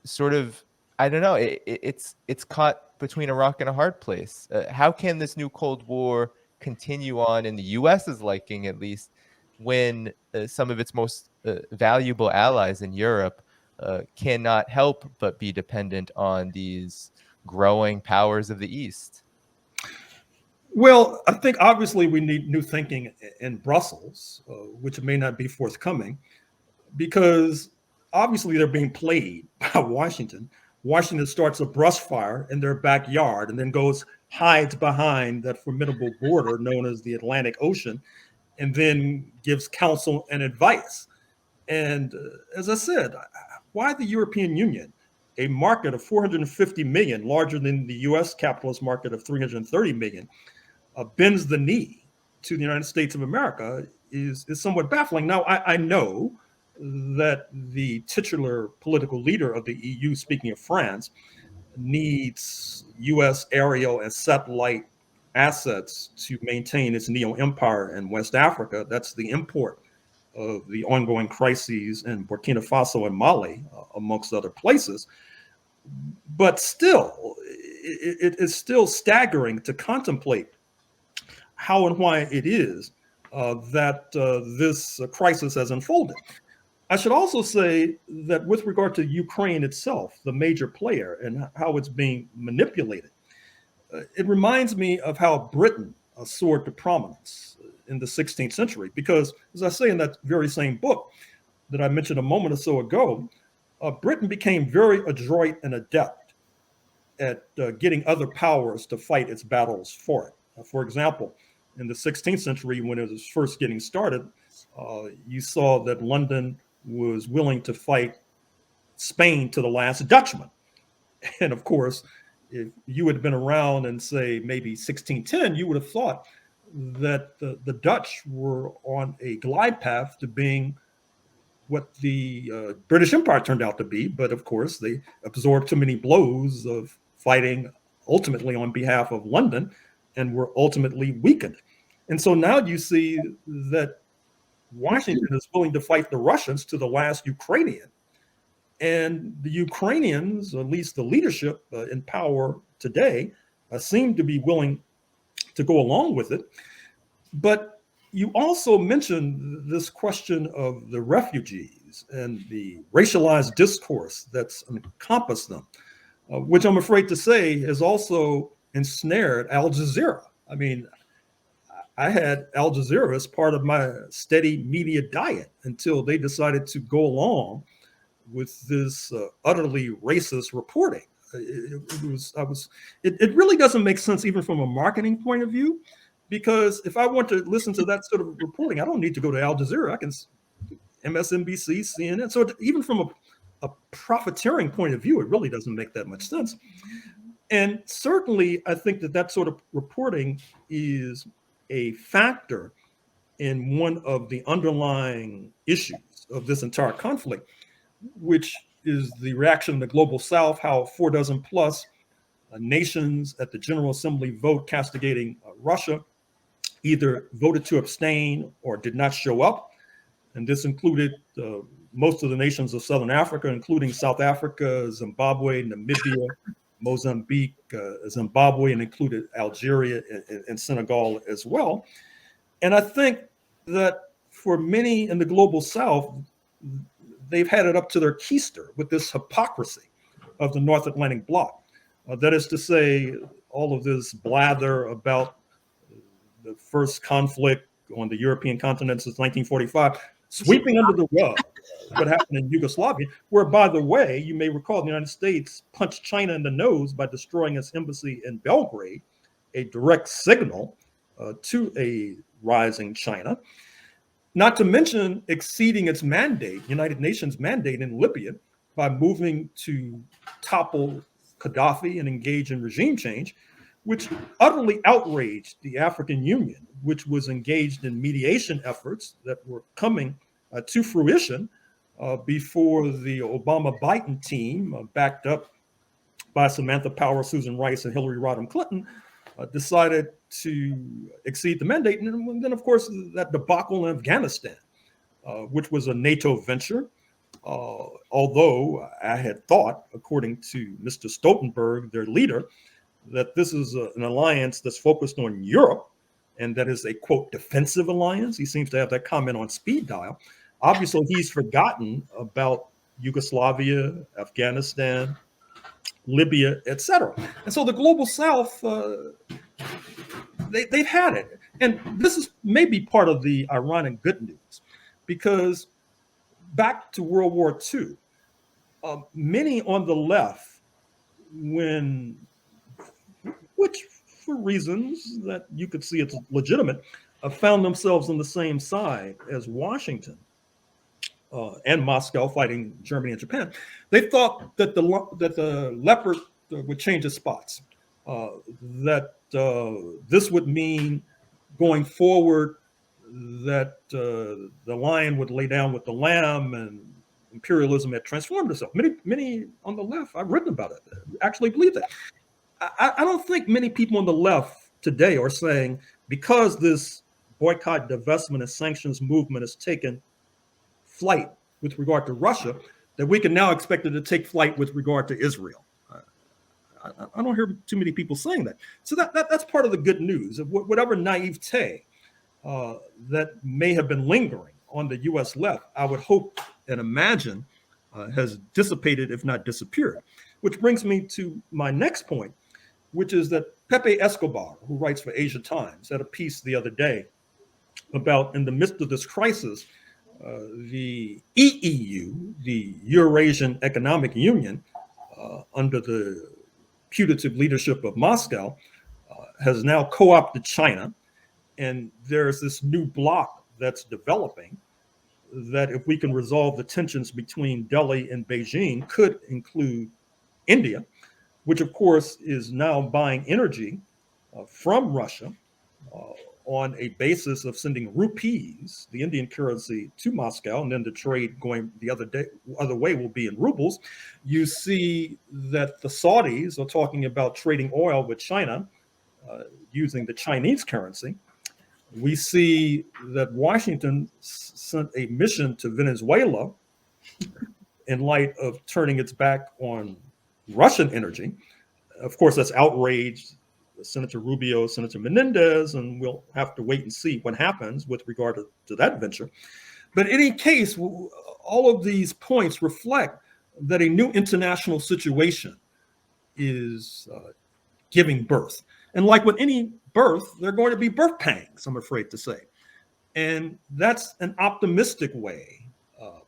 sort of, I don't know, it's caught between a rock and a hard place. How can this new Cold War continue on in the US's liking, at least, when some of its most valuable allies in Europe cannot help but be dependent on these growing powers of the East? Well, I think obviously we need new thinking in Brussels, which may not be forthcoming, because obviously they're being played by Washington. Washington starts a brush fire in their backyard and then hides behind that formidable border known as the Atlantic Ocean, and then gives counsel and advice. And as I said, why the European Union, a market of 450 million, larger than the US capitalist market of 330 million, bends the knee to the United States of America is somewhat baffling. Now, I know that the titular political leader of the EU, speaking of France, needs US aerial and satellite assets to maintain its neo-empire in West Africa. That's the import of the ongoing crises in Burkina Faso and Mali, amongst other places. But still, it is still staggering to contemplate how and why it is that this crisis has unfolded. I should also say that with regard to Ukraine itself, the major player, and how it's being manipulated, it reminds me of how Britain soared to prominence in the 16th century. Because, as I say in that very same book that I mentioned a moment or so ago, Britain became very adroit and adept at getting other powers to fight its battles for it. For example, in the 16th century, when it was first getting started, you saw that London was willing to fight Spain to the last Dutchman. And of course, if you had been around in, say, maybe 1610, you would have thought that the Dutch were on a glide path to being what the British Empire turned out to be. But of course, they absorbed too many blows of fighting ultimately on behalf of London and were ultimately weakened. And so now you see that Washington is willing to fight the Russians to the last Ukrainian. And the Ukrainians, at least the leadership in power today, seem to be willing to go along with it. But you also mentioned this question of the refugees and the racialized discourse that's encompassed them, which I'm afraid to say has also ensnared Al Jazeera. I mean, I had Al Jazeera as part of my steady media diet until they decided to go along with this utterly racist reporting. It really doesn't make sense even from a marketing point of view, because if I want to listen to that sort of reporting, I don't need to go to Al Jazeera. I can MSNBC, CNN. So even from a profiteering point of view, it really doesn't make that much sense. And certainly, I think that sort of reporting is a factor in one of the underlying issues of this entire conflict, which is the reaction of the global South, how 4 dozen plus nations at the General Assembly vote castigating Russia either voted to abstain or did not show up. And this included most of the nations of Southern Africa, including South Africa, Zimbabwe, Namibia, Mozambique, Zimbabwe, and included Algeria and Senegal as well. And I think that for many in the global South, they've had it up to their keister with this hypocrisy of the North Atlantic Bloc. That is to say, all of this blather about the first conflict on the European continent since 1945, sweeping under the rug what happened in Yugoslavia, where, by the way, you may recall the United States punched China in the nose by destroying its embassy in Belgrade, a direct signal to a rising China, not to mention exceeding its mandate, United Nations mandate in Libya, by moving to topple Gaddafi and engage in regime change, which utterly outraged the African Union, which was engaged in mediation efforts that were coming to fruition before the Obama-Biden team, backed up by Samantha Power, Susan Rice, and Hillary Rodham Clinton, decided to exceed the mandate. And then, of course, that debacle in Afghanistan, which was a NATO venture, although I had thought, according to Mr. Stoltenberg, their leader, that this is an alliance that's focused on Europe and that is a, quote, defensive alliance. He seems to have that comment on speed dial. Obviously, he's forgotten about Yugoslavia, Afghanistan, Libya, etc. And so the global South, they've had it. And this is maybe part of the ironic good news, because back to World War II, many on the left, which for reasons that you could see it's legitimate, found themselves on the same side as Washington and Moscow fighting Germany and Japan. They thought that the leopard would change its spots, that this would mean going forward that the lion would lay down with the lamb and imperialism had transformed itself. Many on the left, I've written about it, actually believe that. I don't think many people on the left today are saying, because this boycott, divestment, and sanctions movement has taken flight with regard to Russia, that we can now expect it to take flight with regard to Israel. I don't hear too many people saying that. So that's part of the good news. Whatever naivete that may have been lingering on the U.S. left, I would hope and imagine has dissipated, if not disappeared. Which brings me to my next point, which is that Pepe Escobar, who writes for Asia Times, had a piece the other day about, in the midst of this crisis, the EEU, the Eurasian Economic Union, under the putative leadership of Moscow, has now co-opted China. And there's this new bloc that's developing that, if we can resolve the tensions between Delhi and Beijing, could include India, which of course is now buying energy from Russia on a basis of sending rupees, the Indian currency, to Moscow, and then the trade going the other way will be in rubles. You see that the Saudis are talking about trading oil with China using the Chinese currency. We see that Washington sent a mission to Venezuela in light of turning its back on Russian energy. Of course, that's outraged Senator Rubio, Senator Menendez, and we'll have to wait and see what happens with regard to that venture. But in any case, all of these points reflect that a new international situation is giving birth. And like with any birth, there are going to be birth pangs, I'm afraid to say. And that's an optimistic way,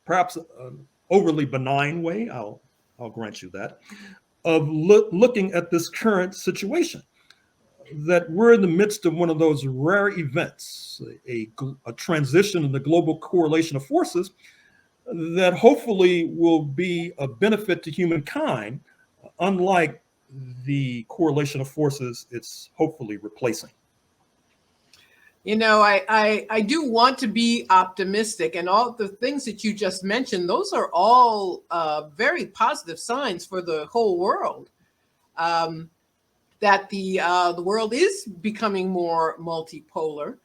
perhaps an overly benign way, I'll grant you that, of looking at this current situation. That we're in the midst of one of those rare events, a transition in the global correlation of forces that hopefully will be a benefit to humankind, unlike the correlation of forces it's hopefully replacing. You know, I do want to be optimistic, and all the things that you just mentioned, those are all very positive signs for the whole world. That the world is becoming more multipolar.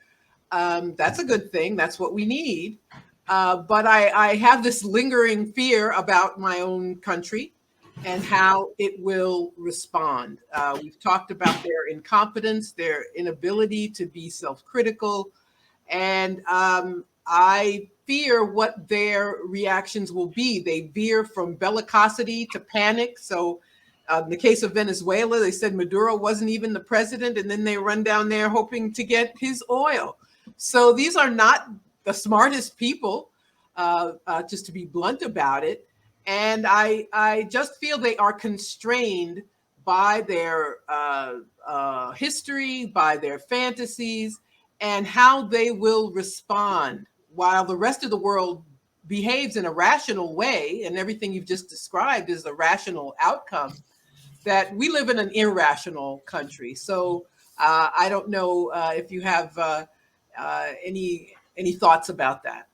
That's a good thing. That's what we need. But I have this lingering fear about my own country and how it will respond. We've talked about their incompetence, their inability to be self-critical, and I fear what their reactions will be. They veer from bellicosity to panic. So in the case of Venezuela, they said Maduro wasn't even the president, and then they run down there hoping to get his oil. So these are not the smartest people, just to be blunt about it. And I just feel they are constrained by their history, by their fantasies, and how they will respond while the rest of the world behaves in a rational way, and everything you've just described is a rational outcome. That we live in an irrational country. So I don't know if you have any thoughts about that.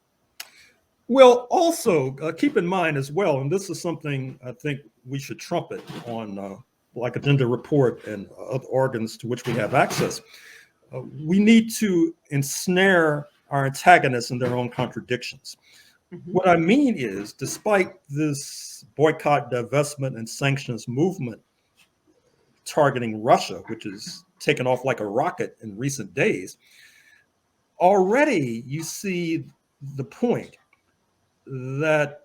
Well, also keep in mind as well, and this is something I think we should trumpet on like Agenda Report and other organs to which we have access. We need to ensnare our antagonists in their own contradictions. Mm-hmm. What I mean is, despite this boycott, divestment, and sanctions movement targeting Russia, which has taken off like a rocket in recent days, already you see the point that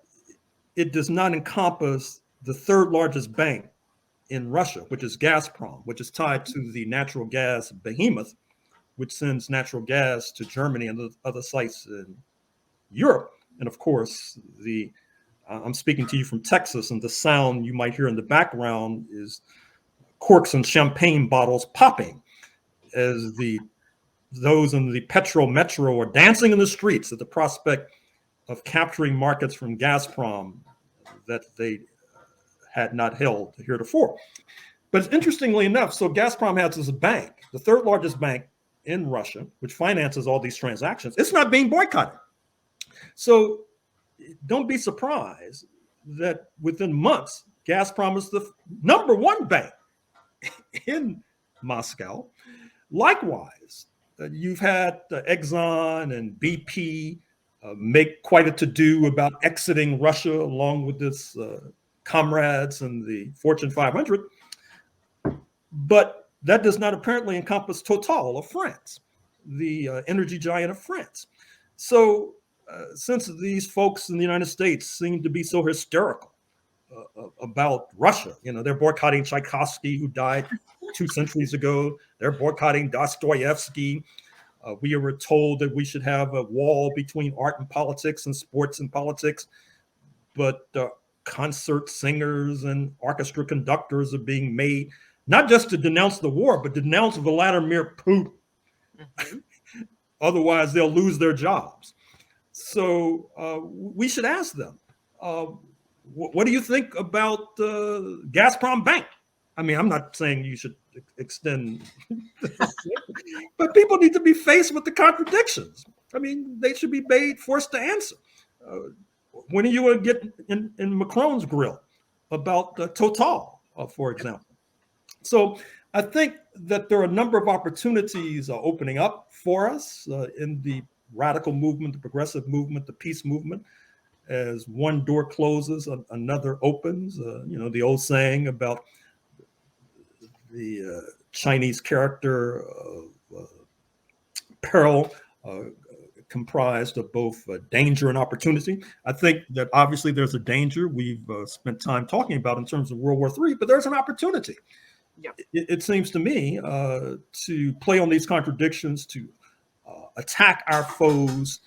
it does not encompass the third largest bank in Russia, which is Gazprom, which is tied to the natural gas behemoth, which sends natural gas to Germany and other sites in Europe. And of course, I'm speaking to you from Texas, and the sound you might hear in the background is corks and champagne bottles popping as those in the Petro Metro are dancing in the streets at the prospect of capturing markets from Gazprom that they had not held heretofore. But interestingly enough, so Gazprom has this bank, the third largest bank in Russia, which finances all these transactions. It's not being boycotted. So don't be surprised that within months, Gazprom is the number one bank in Moscow. Likewise, you've had Exxon and BP make quite a to-do about exiting Russia along with its comrades in the Fortune 500. But that does not apparently encompass Total of France, the energy giant of France. So since these folks in the United States seem to be so hysterical about Russia, they're boycotting Tchaikovsky, who died 2 centuries ago. They're boycotting Dostoevsky. We were told that we should have a wall between art and politics and sports and politics, but concert singers and orchestra conductors are being made, not just to denounce the war, but to denounce Vladimir Putin. Mm-hmm. Otherwise, they'll lose their jobs. So we should ask them, what do you think about Gazprom Bank? I mean, I'm not saying you should extend, but people need to be faced with the contradictions. I mean, they should be forced to answer. When are you going to get in Macron's grill about Total, for example? So I think that there are a number of opportunities opening up for us in the radical movement, the progressive movement, the peace movement. As one door closes, another opens. The old saying about the Chinese character of peril comprised of both danger and opportunity. I think that obviously there's a danger we've spent time talking about in terms of World War III, but there's an opportunity. Yep. it seems to me to play on these contradictions, to attack our foes,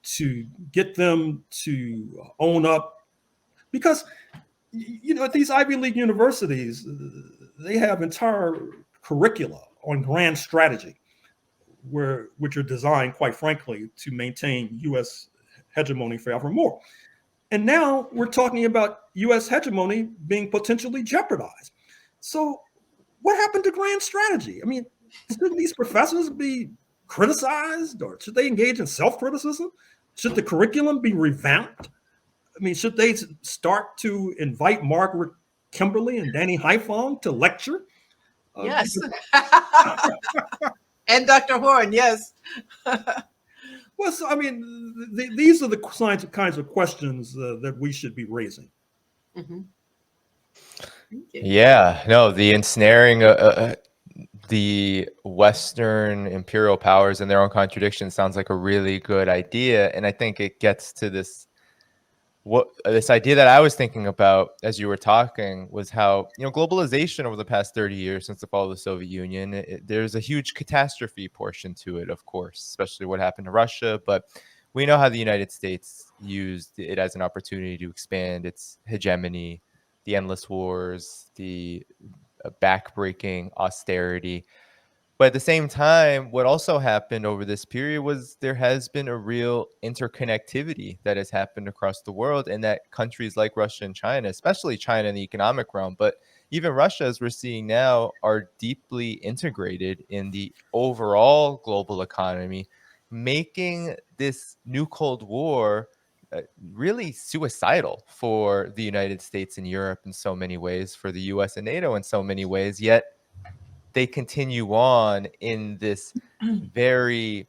to get them to own up, because at these Ivy League universities, they have entire curricula on grand strategy, which are designed, quite frankly, to maintain U.S. hegemony forevermore. And now we're talking about U.S. hegemony being potentially jeopardized. So what happened to grand strategy? I mean, shouldn't these professors be criticized, or should they engage in self-criticism? Should the curriculum be revamped? I mean, should they start to invite Margaret Kimberly and Danny Haiphong to lecture? Yes. And Dr. Horne, yes. Well, so, I mean, these are the kinds of questions that we should be raising. Mm-hmm. Yeah, no, the ensnaring the Western imperial powers and their own contradictions sounds like a really good idea. And I think it gets to this idea that I was thinking about as you were talking, was how, globalization over the past 30 years since the fall of the Soviet Union, there's a huge catastrophe portion to it, of course, especially what happened to Russia. But we know how the United States used it as an opportunity to expand its hegemony, the endless wars, the backbreaking austerity. But at the same time, what also happened over this period was there has been a real interconnectivity that has happened across the world, and that countries like Russia and China, especially China in the economic realm, but even Russia, as we're seeing now, are deeply integrated in the overall global economy, making this new Cold War really suicidal for the United States and Europe in so many ways, for the US and NATO in so many ways. Yet they continue on in this very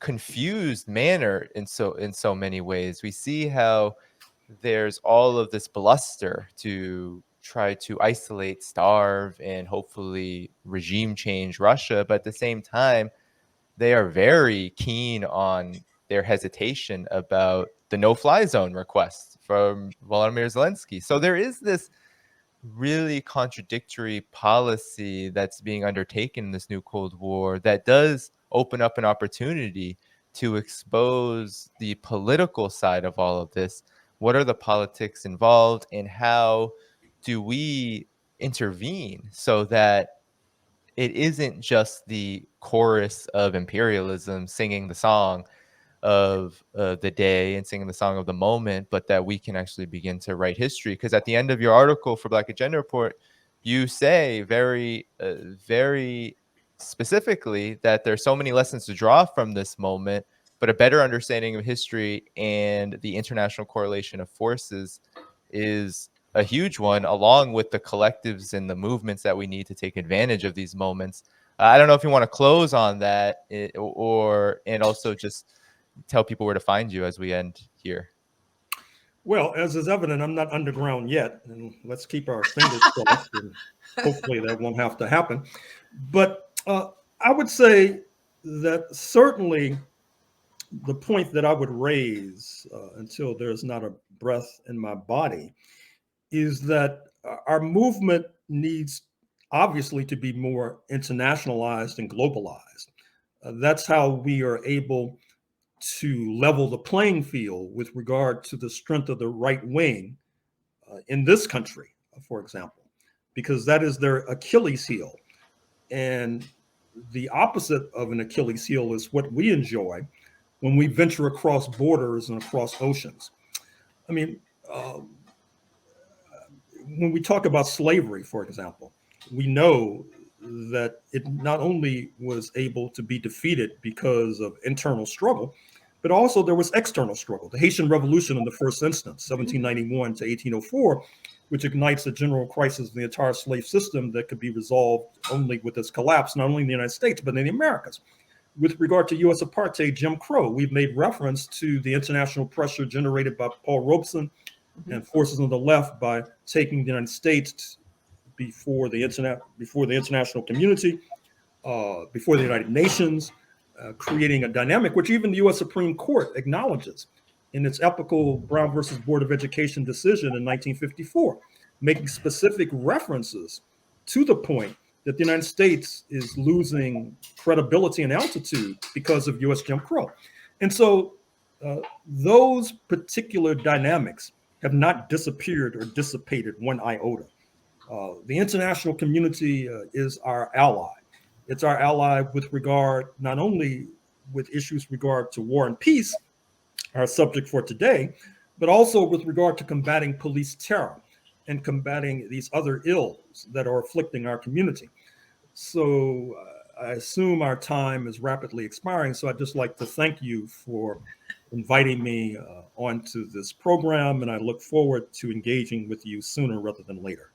confused manner in so many ways. We see how there's all of this bluster to try to isolate, starve, and hopefully regime change Russia, but at the same time, they are very keen on their hesitation about the no-fly zone request from Volodymyr Zelensky. So there is this really contradictory policy that's being undertaken in this new Cold War that does open up an opportunity to expose the political side of all of this. What are the politics involved, and how do we intervene so that it isn't just the chorus of imperialism singing the song of the day and singing the song of the moment, but that we can actually begin to write history? Because at the end of your article for Black Agenda Report, you say very, very specifically that there's so many lessons to draw from this moment, but a better understanding of history and the international correlation of forces is a huge one, along with the collectives and the movements that we need to take advantage of these moments. I don't know if you want to close on that, and also just tell people where to find you as we end here. Well, as is evident, I'm not underground yet, and let's keep our fingers crossed, and hopefully that won't have to happen. But I would say that certainly the point that I would raise until there's not a breath in my body is that our movement needs obviously to be more internationalized and globalized. That's how we are able to level the playing field with regard to the strength of the right wing in this country, for example, because that is their Achilles heel. And the opposite of an Achilles heel is what we enjoy when we venture across borders and across oceans. I mean, when we talk about slavery, for example, we know that it not only was able to be defeated because of internal struggle, but also there was external struggle. The Haitian Revolution in the first instance, 1791 to 1804, which ignites a general crisis in the entire slave system that could be resolved only with its collapse, not only in the United States, but in the Americas. With regard to U.S. apartheid, Jim Crow, we've made reference to the international pressure generated by Paul Robeson and forces on the left by taking the United States before the international community, before the United Nations, creating a dynamic which even the U.S. Supreme Court acknowledges in its epical Brown versus Board of Education decision in 1954, making specific references to the point that the United States is losing credibility and altitude because of U.S. Jim Crow. And so those particular dynamics have not disappeared or dissipated one iota. The international community is our ally. It's our ally with regard not only with issues regard to war and peace, our subject for today, but also with regard to combating police terror and combating these other ills that are afflicting our community. So I assume our time is rapidly expiring. So I'd just like to thank you for inviting me onto this program, and I look forward to engaging with you sooner rather than later.